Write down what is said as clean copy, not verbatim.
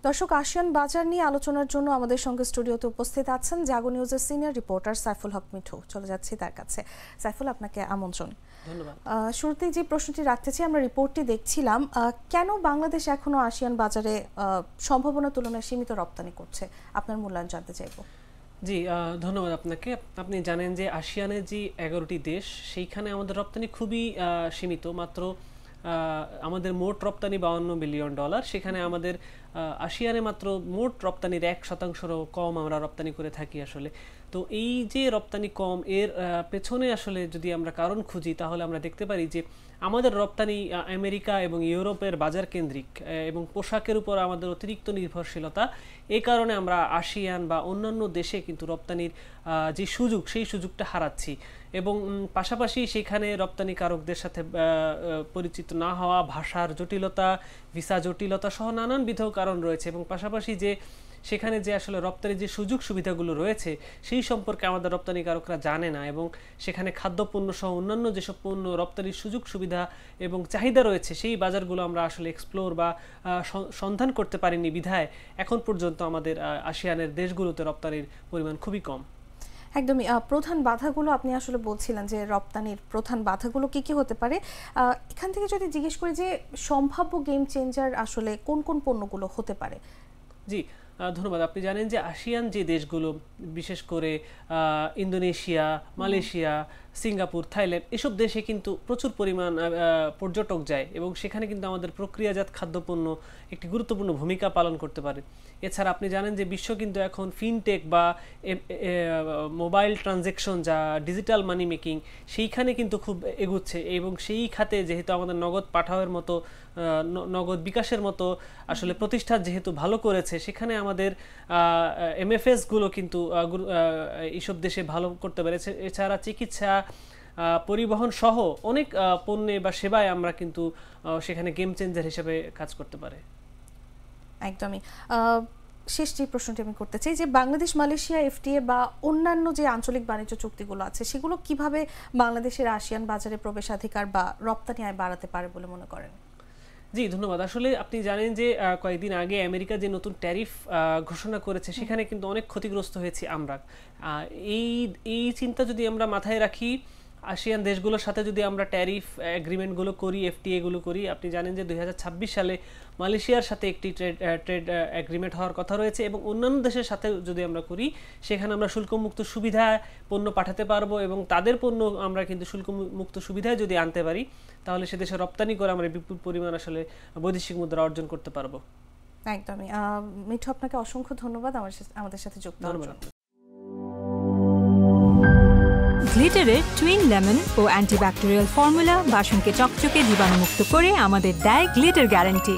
দর্শক, আসিয়ান বাজার নিয়ে আলোচনার জন্য আমাদের সঙ্গে স্টুডিওতে উপস্থিত আছেন জাগো নিউজের সিনিয়র রিপোর্টার সাইফুল হক মিঠু। চলে যাচ্ছি তার কাছে। সাইফুল, আপনাকে আমন্ত্রণ। ধন্যবাদ। শুরুতেই যে প্রশ্নটি রাখতে চাই, আমরা রিপোর্টটি দেখছিলাম, কেন বাংলাদেশ এখনো আসিয়ান বাজারে সম্ভাবনার তুলনায় সীমিত রপ্তানি করছে, আপনার মূল্যায়ন জানতে চাইবো। জি, ধন্যবাদ আপনাকে। আপনি জানেন যে আসিয়ানের যে 11টি দেশ, সেইখানে আমাদের রপ্তানি খুবই সীমিত। মাত্র আমাদের মোট রপ্তানি $52 বিলিয়ন, সেখানে আমাদের আসিয়ানে মাত্র মোট রপ্তানির 1%-রও কম আমরা রপ্তানি করে থাকি আসলে। তো এই যে রপ্তানি কম, এর পেছনে আসলে যদি আমরা কারণ খুঁজি, তাহলে আমরা দেখতে পারি যে আমাদের রপ্তানি আমেরিকা এবং ইউরোপের বাজার কেন্দ্রিক এবং পোশাকের উপর আমাদের অতিরিক্ত নির্ভরশীলতা। এই কারণে আমরা আসিয়ান বা অন্যান্য দেশে কিন্তু রপ্তানির যে সুযোগ, সেই সুযোগটা হারাচ্ছি। এবং পাশাপাশি সেখানে রপ্তানিকারকদের সাথে পরিচিত না হওয়া, ভাষার জটিলতা, ভিসা জটিলতা সহ নানানবিধ কারণ রয়েছে। এবং পাশাপাশি যে সেখানে যে আসলে রপ্তানির যে সুযোগ সুবিধাগুলো রয়েছে, সেই সম্পর্কে আমাদের রপ্তানিকারকরা জানে না। এবং সেখানে খাদ্যপণ্য সহ অন্যান্য যেসব পণ্য রপ্তানির সুযোগ সুবিধা এবং চাহিদা রয়েছে, সেই বাজারগুলো আমরা আসলে এক্সপ্লোর বা সন্ধান করতে পারিনি বিধায় এখন পর্যন্ত আমাদের আসিয়ানের দেশগুলোতে রপ্তানির পরিমাণ খুবই কম। একদমই। প্রধান বাধাগুলো আপনি আসলে বলছিলেন যে রপ্তানির প্রধান বাধাগুলো কি কি হতে পারে। এখান থেকে যদি জিজ্ঞেস করি যে সম্ভাব্য গেম চেঞ্জার আসলে কোন কোন পণ্যগুলো হতে পারে। জি, ধন্যবাদ। আপনি জানেন যে আসিয়ান যে দেশগুলো, বিশেষ করে ইন্দোনেশিয়া, মালয়েশিয়া, সিঙ্গাপুর, থাইল্যান্ড, এসব দেশে কিন্তু প্রচুর পরিমাণ পর্যটক যায় এবং সেখানে কিন্তু আমাদের প্রক্রিয়াজাত খাদ্যপণ্য একটি গুরুত্বপূর্ণ ভূমিকা পালন করতে পারে। এছাড়া আপনি জানেন যে বিশ্ব কিন্তু এখন ফিনটেক বা মোবাইল ট্রানজ্যাকশন, যা ডিজিটাল মানি মেকিং, সেইখানে কিন্তু খুব এগুচ্ছে। এবং সেই খাতে যেহেতু আমাদের নগদ পাঠাওয়ের মতো, নগদ বিকাশের মতো আসলে প্রতিষ্ঠান যেহেতু ভালো করেছে, সেখানে আমাদের এমএফএসগুলো কিন্তু এইসব দেশে ভালো করতে পেরেছে। এছাড়া চিকিৎসা, পরিবহন সহ অনেক পণ্যে বা সেবায় আমরা কিন্তু সেখানে গেম চেঞ্জার হিসেবে কাজ করতে পারে। একদমই। শেষ যে প্রশ্নটি আমি করতে চাই যে বাংলাদেশ মালয়েশিয়া এফটিএ বা অন্যান্য যে আঞ্চলিক বাণিজ্য চুক্তিগুলো আছে, সেগুলো কিভাবে বাংলাদেশের আসিয়ান বাজারে প্রবেশাধিকার বা রপ্তানি আয় বাড়াতে পারে বলে মনে করেন? জি, ধন্যবাদ। আসলে আপনি জানেন যে কয়েকদিন আগে আমেরিকা যে নতুন ট্যারিফ ঘোষণা করেছে, সেখানে কিন্তু অনেক ক্ষতিগ্রস্ত হয়েছি আমরা। এই চিন্তা যদি আমরা মাথায় রাখি, আসিয়ান দেশগুলোর সাথে যদি আমরা ট্যারিফ এগ্রিমেন্টগুলো করি, এফটিএগুলো করি, আপনি জানেন যে 2026 সালে মালয়েশিয়ার সাথে একটি ট্রেড এগ্রিমেন্ট হওয়ার কথা রয়েছে। এবং অন্যান্য দেশের সাথে যদি আমরা করি, সেখানে আমরা শুল্কমুক্ত সুবিধায় পণ্য পাঠাতে পারবো এবং তাদের পণ্য আমরা কিন্তু শুল্কমুক্ত সুবিধায় যদি আনতে পারি, তাহলে সে দেশে রপ্তানি করে আমরা বিপুল পরিমাণ আসলে বৈদেশিক মুদ্রা অর্জন করতে পারবো। একদমই। মিঠু, আপনাকে অসংখ্য ধন্যবাদ আমাদের সাথে যুক্ত হওয়ার জন্য। গ্লিটারের টুইন লেমন ও অ্যান্টিব্যাকটেরিয়াল ফর্মুলা বাসনকে চকচকে জীবাণুমুক্ত করে আমাদের দেয় গ্লিটার গ্যারান্টি।